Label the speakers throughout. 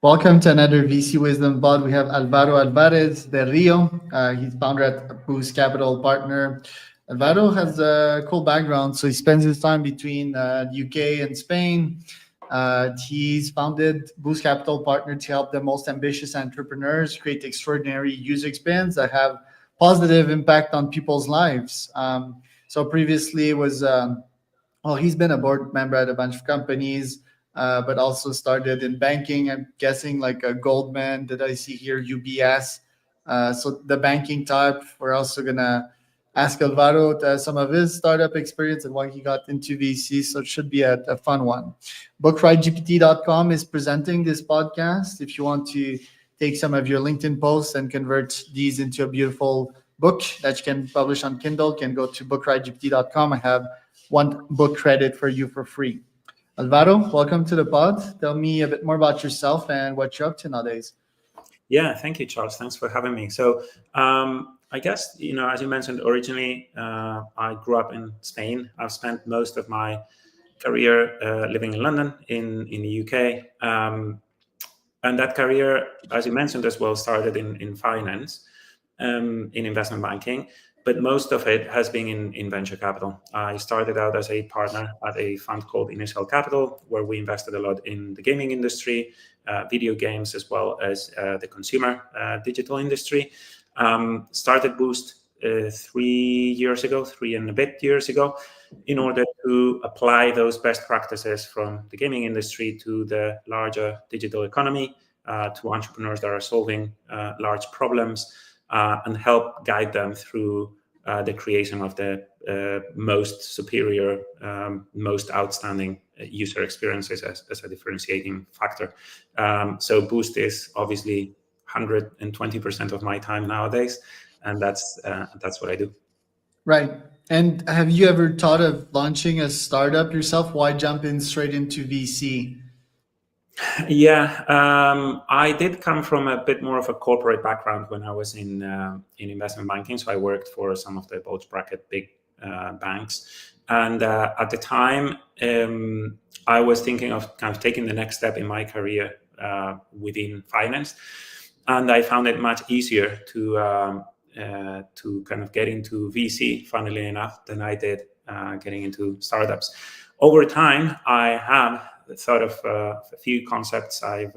Speaker 1: Welcome to another VC Wisdom Pod. We have Alvaro Alvarez del Rio. He's founder at Boost Capital Partner. Alvaro has a cool background, so he spends his time between the UK and Spain. He's founded Boost Capital Partner to help the most ambitious entrepreneurs create extraordinary user experience that have positive impact on people's lives. So previously was well, he's been a board member at a bunch of companies, but also started in banking. I'm guessing like a Goldman. Did I see here UBS? So the banking type. We're also gonna ask Alvaro some of his startup experience and why he got into VC. So it should be a fun one. BookRightGPT.com is presenting this podcast. If you want to take some of your LinkedIn posts and convert these into a beautiful book that you can publish on Kindle, can go to BookRightGPT.com. I have one book credit for you for free. Alvaro, welcome to the pod. Tell me a bit more about yourself and what you're up to nowadays.
Speaker 2: Yeah, thank you, Charles. Thanks for having me. So I guess, as you mentioned, originally, I grew up in Spain. I've spent most of my career living in London, in the UK. And that career, as you mentioned as well, started in finance, in investment banking. But most of it has been in venture capital. I started out as a partner at a fund called Initial Capital, where we invested a lot in the gaming industry, video games, as well as the consumer digital industry. Started Boost 3 and a bit years ago, in order to apply those best practices from the gaming industry to the larger digital economy, to entrepreneurs that are solving large problems, and help guide them through the creation of the most superior, most outstanding user experiences as a differentiating factor. So Boost is obviously 120% of my time nowadays, and that's what I do.
Speaker 1: Right. And have you ever thought of launching a startup yourself? Why jump in straight into VC?
Speaker 2: Yeah, I did come from a bit more of a corporate background when I was in investment banking. So I worked for some of the bulge bracket big banks, and at the time, I was thinking of kind of taking the next step in my career within finance, and I found it much easier to kind of get into VC, funnily enough, than I did getting into startups. Over time, I have thought of a few concepts. I've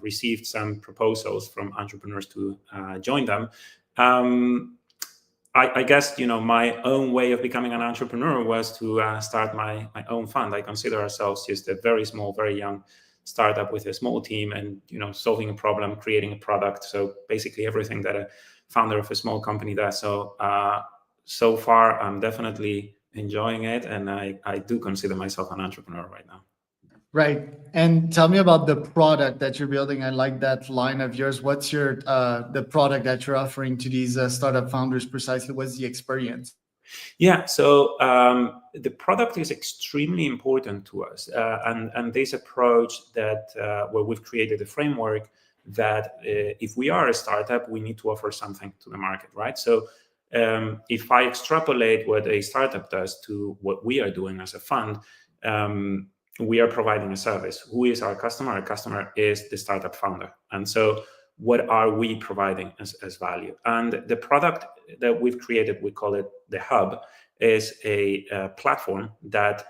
Speaker 2: received some proposals from entrepreneurs to join them. I guess, my own way of becoming an entrepreneur was to start my own fund. I consider ourselves just a very small, very young startup with a small team and, solving a problem, creating a product. So basically everything that a founder of a small company does. So far, I'm definitely enjoying it. And I do consider myself an entrepreneur right now.
Speaker 1: Right. And tell me about the product that you're building. I like that line of yours. What's your the product that you're offering to these startup founders precisely? What's the experience?
Speaker 2: Yeah, so the product is extremely important to us, and this approach that where we've created a framework that if we are a startup, we need to offer something to the market, right? So if I extrapolate what a startup does to what we are doing as a fund, we are providing a service. Who is our customer? Our customer is the startup founder. And so what are we providing as value? And the product that we've created, we call it the Hub, is a platform that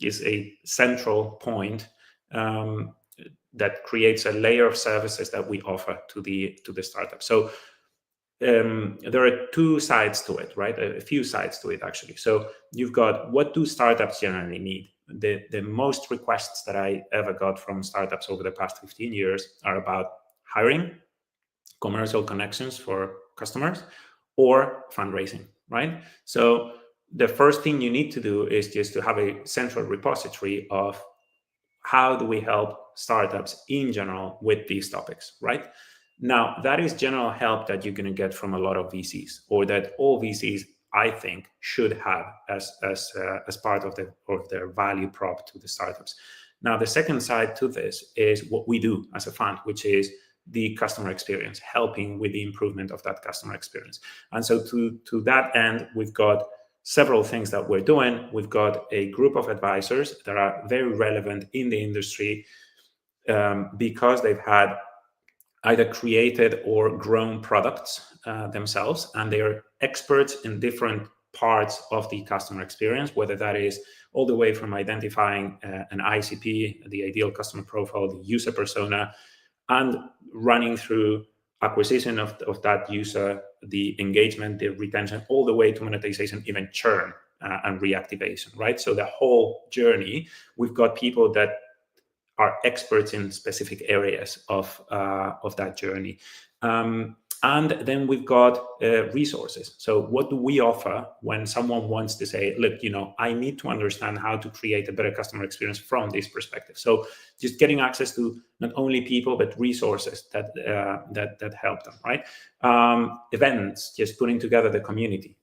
Speaker 2: is a central point that creates a layer of services that we offer to the startup. So there are two sides to it, right? A few sides to it, actually. So you've got, what do startups generally need? The most requests that I ever got from startups over the past 15 years are about hiring, commercial connections for customers, or fundraising, right? So the first thing you need to do is just to have a central repository of how do we help startups in general with these topics, right? Now, that is general help that you're going to get from a lot of VCs, or that all VCs, I think, should have as part of their value prop to the startups. Now, the second side to this is what we do as a fund, which is the customer experience, helping with the improvement of that customer experience. And so to that end, we've got several things that we're doing. We've got a group of advisors that are very relevant in the industry, because they've had either created or grown products themselves, and they are experts in different parts of the customer experience, whether that is all the way from identifying an ICP, the ideal customer profile, the user persona, and running through acquisition of that user, the engagement, the retention, all the way to monetization, even churn and reactivation, right? So the whole journey, we've got people that are experts in specific areas of that journey. And then we've got resources. So what do we offer when someone wants to say, look, I need to understand how to create a better customer experience from this perspective? So just getting access to not only people, but resources that help them, right? Events, just putting together the community,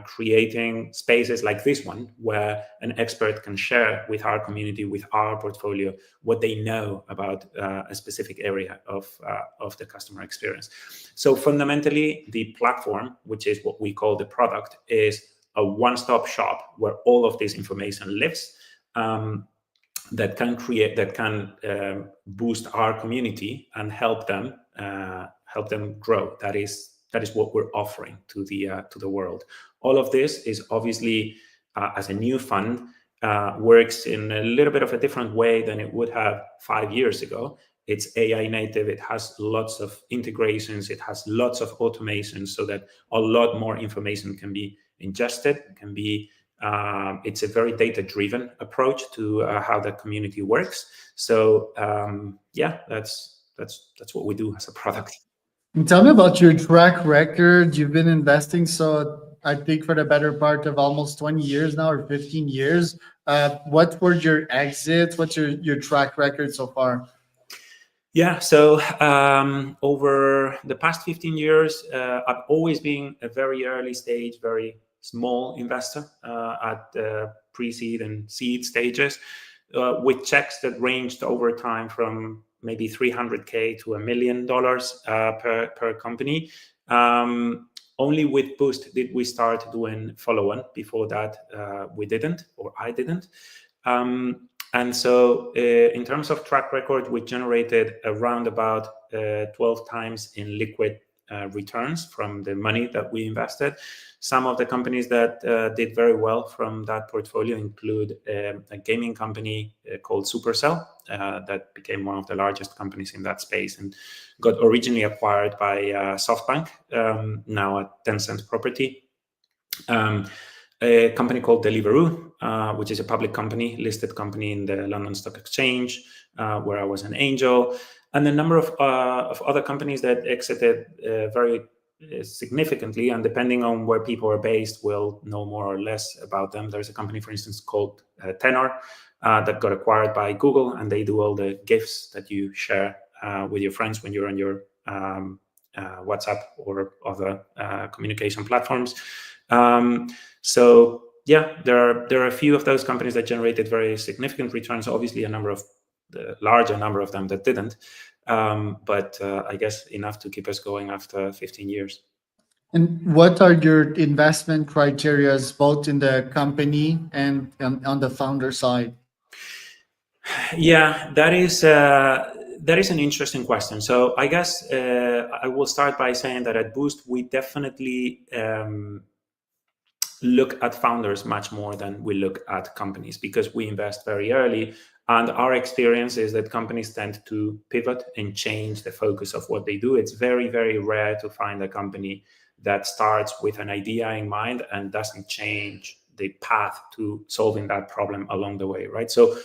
Speaker 2: creating spaces like this one where an expert can share with our community, with our portfolio, what they know about a specific area of the customer experience. So fundamentally, the platform, which is what we call the product, is a one-stop shop where all of this information lives, that can boost our community and help them grow. That is what we're offering to the world. All of this is obviously, as a new fund, works in a little bit of a different way than it would have 5 years ago. It's AI native. It has lots of integrations. It has lots of automation, so that a lot more information can be ingested. It's a very data-driven approach to how the community works. So that's what we do as a product.
Speaker 1: And tell me about your track record. You've been investing, so I think for the better part of almost 20 years now, or 15 years. What were your exits? What's your track record so far?
Speaker 2: Yeah, so over the past 15 years, I've always been a very early stage, very small investor at pre-seed and seed stages, with checks that ranged over time from maybe $300K to $1 million per company. Only with Boost did we start doing follow-on. Before that, we didn't, or I didn't. And so in terms of track record, we generated around about 12 times in liquid returns from the money that we invested. Some of the companies that did very well from that portfolio include a gaming company called Supercell that became one of the largest companies in that space and got originally acquired by SoftBank, now a Tencent property. A company called Deliveroo, which is a public company, listed company in the London Stock Exchange, where I was an angel, and a number of other companies that exited very significantly. And depending on where people are based, we'll know more or less about them. There's a company, for instance, called Tenor that got acquired by Google, and they do all the GIFs that you share with your friends when you're on your WhatsApp or other communication platforms. So yeah, there are a few of those companies that generated very significant returns. Obviously, the larger number of them that didn't, but I guess enough to keep us going after 15 years.
Speaker 1: And what are your investment criteria, both in the company and on the founder side?
Speaker 2: Yeah, that is an interesting question. So I guess I will start by saying that at Boost, we definitely look at founders much more than we look at companies, because we invest very early, and our experience is that companies tend to pivot and change the focus of what they do. It's very, very rare to find a company that starts with an idea in mind and doesn't change the path to solving that problem along the way, right? So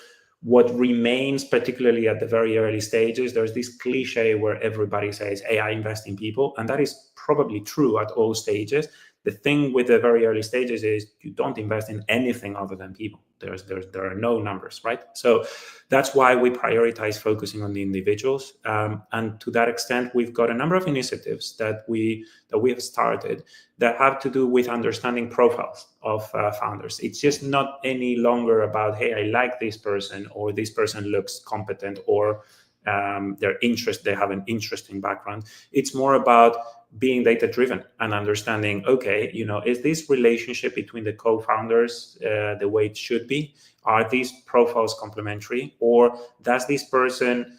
Speaker 2: what remains, particularly at the very early stages, there's this cliche where everybody says, hey, I invest in people, and that is probably true at all stages. The thing with the very early stages is you don't invest in anything other than people. There are no numbers, right? So that's why we prioritize focusing on the individuals. And to that extent, we've got a number of initiatives that we have started that have to do with understanding profiles of founders. It's just not any longer about, hey, I like this person, or this person looks competent, or they have an interesting background. It's more about being data driven and understanding, okay, is this relationship between the co-founders the way it should be? Are these profiles complementary, or does this person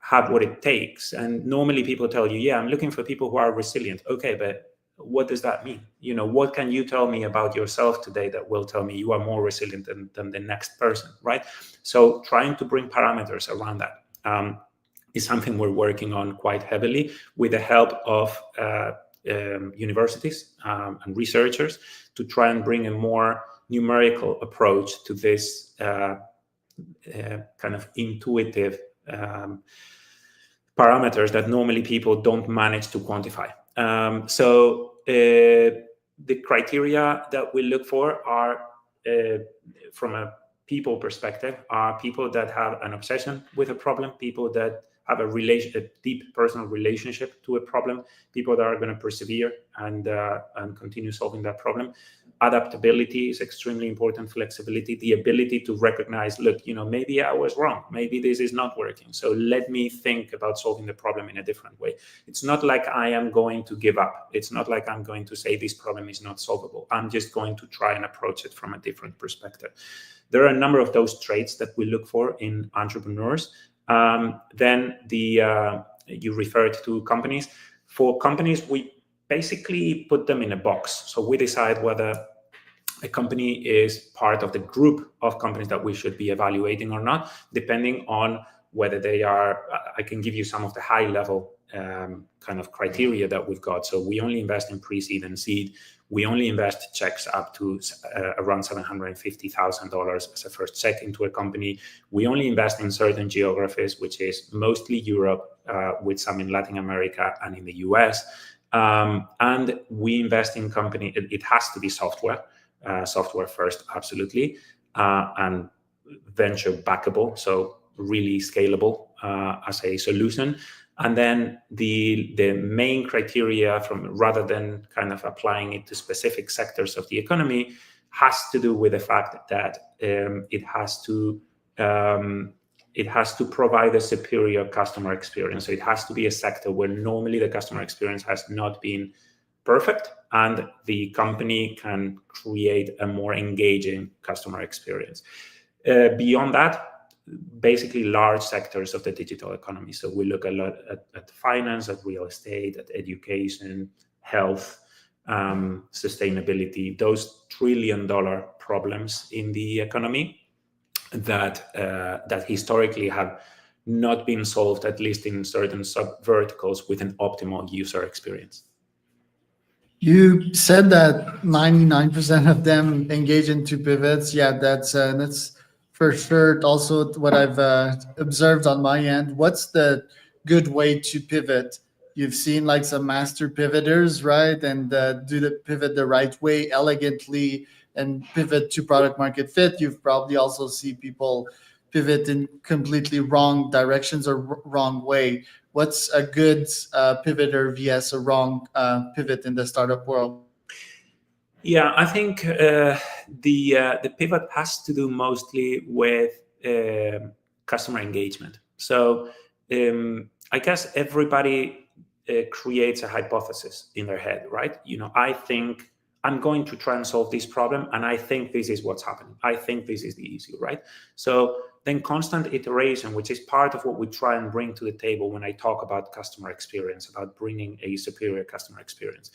Speaker 2: have what it takes. And normally people tell you, yeah, I'm looking for people who are resilient. Okay, but what does that mean? What can you tell me about yourself today that will tell me you are more resilient than the next person, right? So trying to bring parameters around that is something we're working on quite heavily with the help of universities and researchers to try and bring a more numerical approach to this kind of intuitive parameters that normally people don't manage to quantify. So the criteria that we look for are, from a people perspective, are people that have an obsession with a problem, people that have a deep personal relationship to a problem, people that are going to persevere and continue solving that problem. Adaptability is extremely important, flexibility, the ability to recognize, look, maybe I was wrong, maybe this is not working, so let me think about solving the problem in a different way. It's not like I am going to give up. It's not like I'm going to say this problem is not solvable. I'm just going to try and approach it from a different perspective. There are a number of those traits that we look for in entrepreneurs. Then you referred to companies. For companies, we basically put them in a box. So we decide whether a company is part of the group of companies that we should be evaluating or not, depending on whether they are. I can give you some of the high level kind of criteria that we've got. So we only invest in pre-seed and seed. We only invest checks up to around $750,000 as a first check into a company. We only invest in certain geographies, which is mostly Europe, with some in Latin America and in the US. And we invest in company. It has to be software first, absolutely, and venture backable, so really scalable as a solution. And then the main criteria, rather than kind of applying it to specific sectors of the economy, has to do with the fact that it has to provide a superior customer experience. So it has to be a sector where normally the customer experience has not been perfect, and the company can create a more engaging customer experience. Beyond that, basically large sectors of the digital economy. So we look a lot at finance, at real estate, at education, health, sustainability, those trillion-dollar problems in the economy that historically have not been solved, at least in certain sub-verticals, with an optimal user experience.
Speaker 1: You said that 99% of them engage into pivots. Yeah, that's for sure. Also, what I've observed on my end. What's the good way to pivot? You've seen like some master pivoters, right? And do the pivot the right way, elegantly, and pivot to product market fit. You've probably also see people pivot in completely wrong directions or wrong way. What's a good pivoter vs a wrong pivot in the startup world?
Speaker 2: Yeah, I think the pivot has to do mostly with customer engagement. So I guess everybody creates a hypothesis in their head, right? I think I'm going to try and solve this problem, and I think this is what's happening. I think this is the issue, right? So then constant iteration, which is part of what we try and bring to the table when I talk about customer experience, about bringing a superior customer experience.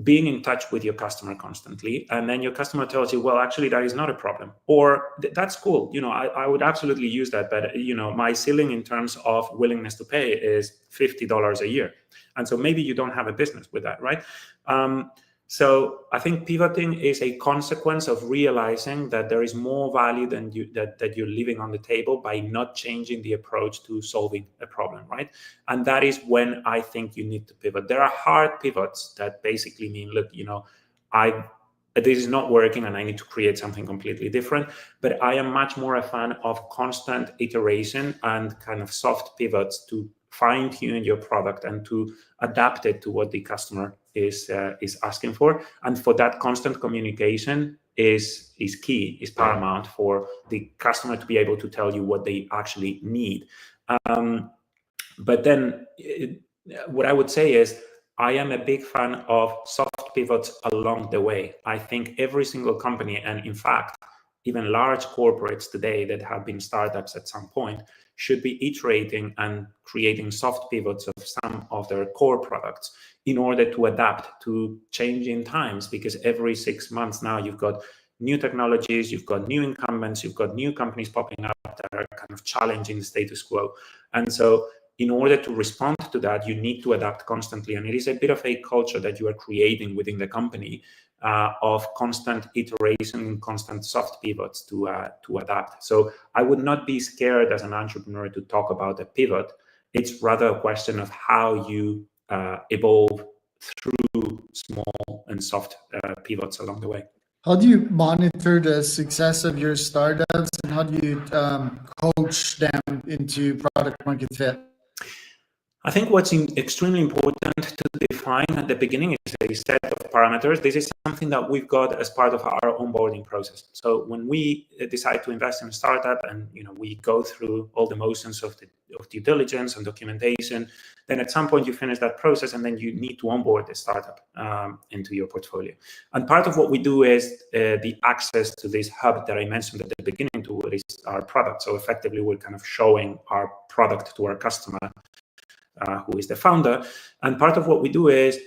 Speaker 2: Being in touch with your customer constantly, and then your customer tells you, well, actually, that is not a problem, or that's cool. I would absolutely use that, but my ceiling in terms of willingness to pay is $50 a year, and so maybe you don't have a business with that, right? So I think pivoting is a consequence of realizing that there is more value than that you're leaving on the table by not changing the approach to solving a problem, right? And that is when I think you need to pivot. There are hard pivots that basically mean, look, this is not working and I need to create something completely different. But I am much more a fan of constant iteration and kind of soft pivots to fine-tune your product and to adapt it to what the customer is asking for. And for that, constant communication is key, is paramount for the customer to be able to tell you what they actually need. But then what I would say is I am a big fan of soft pivots along the way. I think every single company, and in fact, even large corporates today that have been startups at some point should be iterating and creating soft pivots of some of their core products in order to adapt to changing times, because every 6 months now you've got new technologies, you've got new incumbents, you've got new companies popping up that are kind of challenging the status quo. And so in order to respond to that, you need to adapt constantly. And it is a bit of a culture that you are creating within the company of constant iteration and constant soft pivots to adapt. So I would not be scared as an entrepreneur to talk about a pivot. It's rather a question of how you evolve through small and soft pivots along the way.
Speaker 1: How do you monitor the success of your startups, and how do you coach them into product market fit?
Speaker 2: I think what's extremely important to define at the beginning is a set of parameters. This is something that we've got as part of our onboarding process. So when we decide to invest in a startup, and we go through all the motions of due diligence and documentation, then at some point you finish that process, and then you need to onboard the startup into your portfolio. And part of what we do is the access to this hub that I mentioned at the beginning to what is our product. So effectively, we're kind of showing our product to our customer, who is the founder. And part of what we do is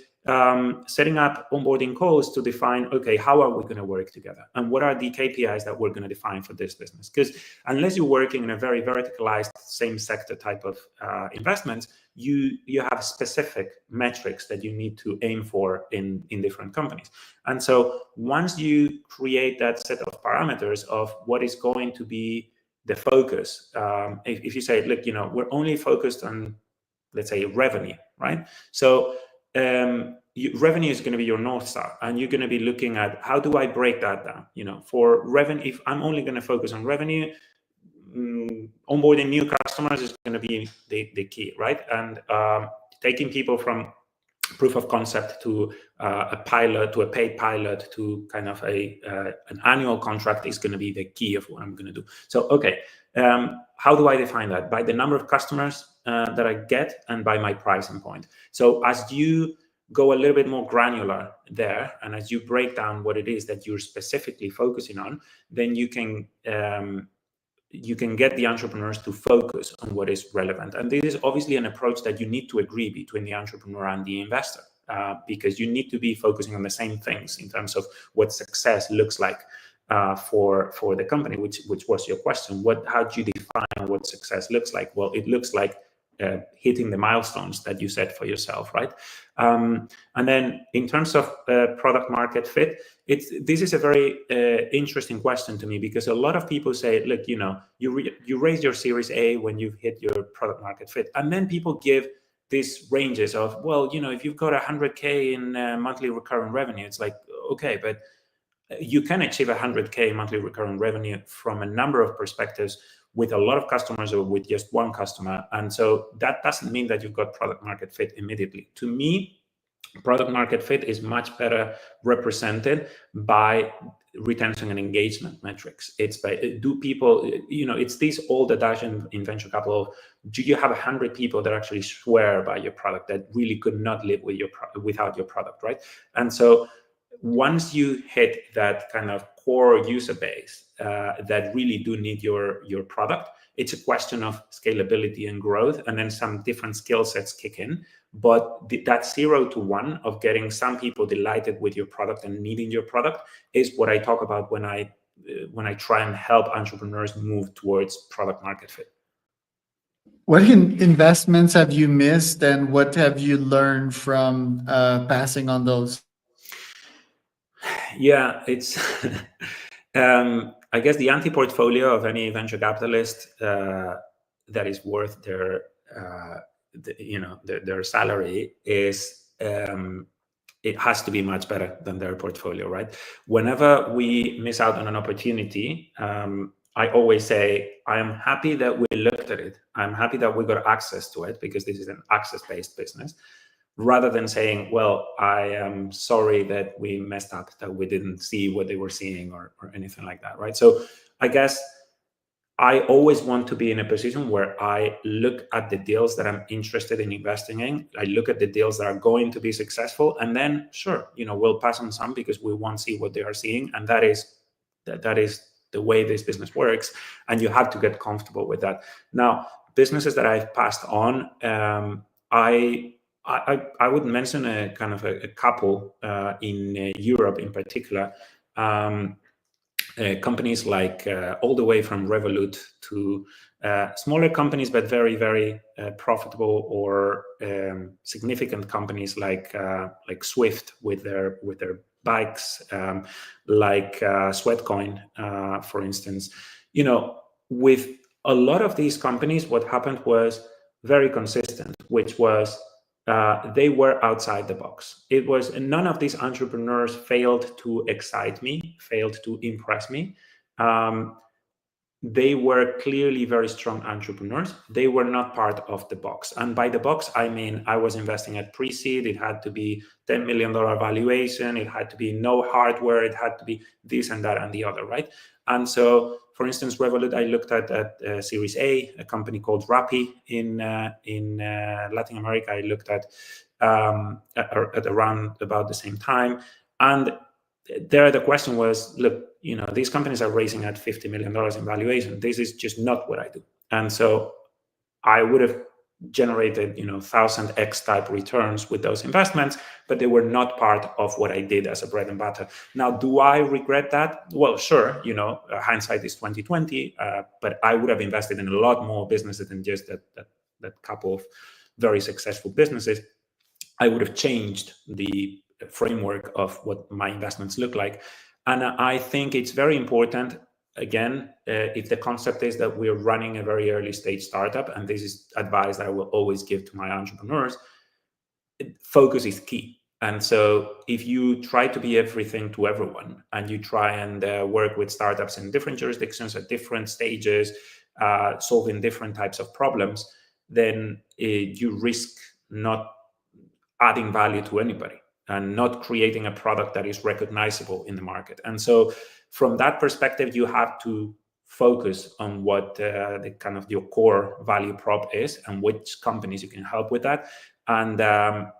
Speaker 2: setting up onboarding calls to define, okay, how are we going to work together? And what are the KPIs that we're going to define for this business? Because unless you're working in a very verticalized, same sector type of investments, you have specific metrics that you need to aim for in different companies. And so once you create that set of parameters of what is going to be the focus, if you say, look, we're only focused on, let's say, revenue, right? So revenue is going to be your North Star, and you're going to be looking at, how do I break that down? For revenue, if I'm only going to focus on revenue, onboarding new customers is going to be the key, right? And taking people from proof of concept to a pilot, to a paid pilot, to kind of an annual contract is going to be the key of what I'm going to do. So, okay, how do I define that? By the number of customers that I get, and by my pricing point. So as you go a little bit more granular there, and as you break down what it is that you're specifically focusing on, then you can get the entrepreneurs to focus on what is relevant. And this is obviously an approach that you need to agree between the entrepreneur and the investor, because you need to be focusing on the same things in terms of what success looks like for the company, which was your question. How do you define what success looks like? Well, it looks like hitting the milestones that you set for yourself, right? And then in terms of product market fit, this is a very interesting question to me, because a lot of people say, look, you raise your Series A when you've hit your product market fit, and then people give these ranges of, well, if you've got 100K in monthly recurring revenue, it's like, okay, but you can achieve 100K monthly recurring revenue from a number of perspectives, with a lot of customers or with just one customer. And so that doesn't mean that you've got product market fit immediately. To me, product market fit is much better represented by retention and engagement metrics. It's by, do people, it's this old adage in venture capital, do you have 100 people that actually swear by your product, that really could not live without your product, right? And so once you hit that kind of core user base that really do need your product, it's a question of scalability and growth, and then some different skill sets kick in. But that 0 to 1 of getting some people delighted with your product and needing your product is what I talk about when I try and help entrepreneurs move towards product market fit.
Speaker 1: What investments have you missed, and what have you learned from passing on those?
Speaker 2: Yeah, it's I guess the anti-portfolio of any venture capitalist that is worth their salary is it has to be much better than their portfolio, right? Whenever we miss out on an opportunity, I always say, I am happy that we looked at it. I'm happy that we got access to it, because this is an access-based business, rather than saying, well, I am sorry that we messed up, that we didn't see what they were seeing or anything like that, right? So I guess I always want to be in a position where I look at the deals that I'm interested in investing in. I look at the deals that are going to be successful, and then sure, we'll pass on some because we won't see what they are seeing. And that is the way this business works, and you have to get comfortable with that. Now, businesses that I've passed on, I would mention a kind of a couple in Europe in particular. Companies like all the way from Revolut to smaller companies, but very, very profitable, or significant companies like Swift with their bikes, like Sweatcoin, for instance. With a lot of these companies, what happened was very consistent, which was they were outside the box. It was none of these entrepreneurs failed to excite me, failed to impress me. They were clearly very strong entrepreneurs. They were not part of the box. And by the box, I mean, I was investing at pre-seed. It had to be $10 million valuation. It had to be no hardware. It had to be this and that and the other, right? And so, for instance, Revolut, I looked at Series A, a company called Rappi in Latin America. I looked at around about the same time. And there the question was, look, these companies are raising at $50 million in valuation. This is just not what I do. And so I would have generated 1000x type returns with those investments, but they were not part of what I did as a bread and butter. Now, do I regret that? Well, sure, hindsight is 2020, but I would have invested in a lot more businesses than just that couple of very successful businesses. I would have changed the framework of what my investments look like. And I think it's very important, again, if the concept is that we're running a very early stage startup, and this is advice that I will always give to my entrepreneurs, focus is key. And so if you try to be everything to everyone, and you try and work with startups in different jurisdictions at different stages, solving different types of problems, then you risk not adding value to anybody and not creating a product that is recognizable in the market. And so from that perspective, you have to focus on what the kind of your core value prop is and which companies you can help with that. And I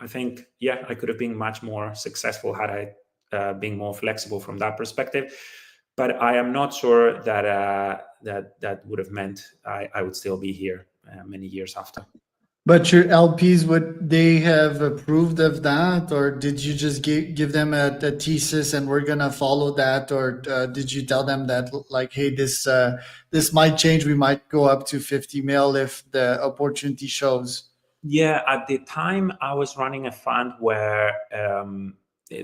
Speaker 2: think, I could have been much more successful had I been more flexible from that perspective. But I am not sure that that would have meant I would still be here many years after.
Speaker 1: But your LPs, would they have approved of that, or did you just give them a thesis and we're gonna follow that, or did you tell them that, like, hey, this might change, we might go up to 50 mil if the opportunity shows?
Speaker 2: Yeah, at the time I was running a fund where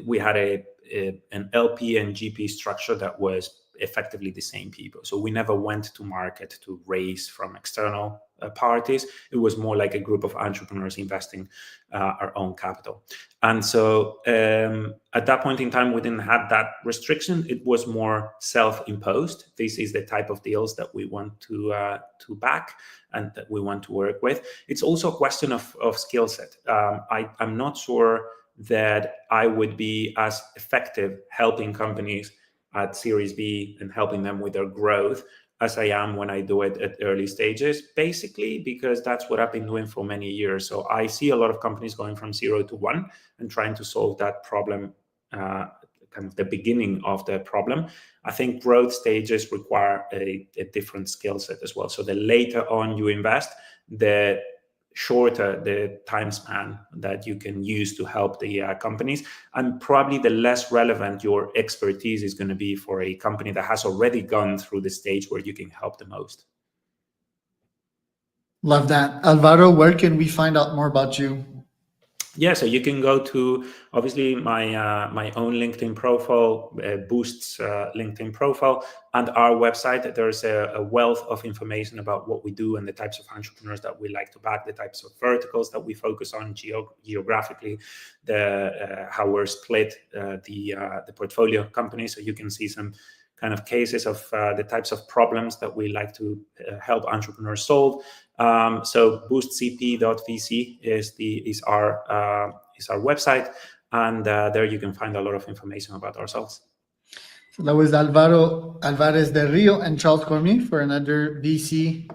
Speaker 2: we had an LP and GP structure that was effectively the same people. So we never went to market to raise from external parties. It was more like a group of entrepreneurs investing our own capital. And so at that point in time, we didn't have that restriction. It was more self-imposed. This is the type of deals that we want to back and that we want to work with. It's also a question of skill set. I'm not sure that I would be as effective helping companies at Series B and helping them with their growth as I am when I do it at early stages, basically because that's what I've been doing for many years. So I see a lot of companies going from 0 to 1 and trying to solve that problem, kind of the beginning of the problem. I think growth stages require a different skill set as well. So the later on you invest, the shorter the time span that you can use to help the companies, and probably the less relevant your expertise is going to be for a company that has already gone through the stage where you can help the most.
Speaker 1: Love that. Alvaro, where can we find out more about you?
Speaker 2: Yeah, so you can go to, obviously, my own LinkedIn profile, Boost's LinkedIn profile, and our website. There's a wealth of information about what we do and the types of entrepreneurs that we like to back, the types of verticals that we focus on geographically, how we're split, the portfolio companies. So you can see some kind of cases of the types of problems that we like to help entrepreneurs solve. So boostcp.vc is our website, and there you can find a lot of information about ourselves.
Speaker 1: So that was Alvaro Alvarez del Rio and Charles Cormier for another VC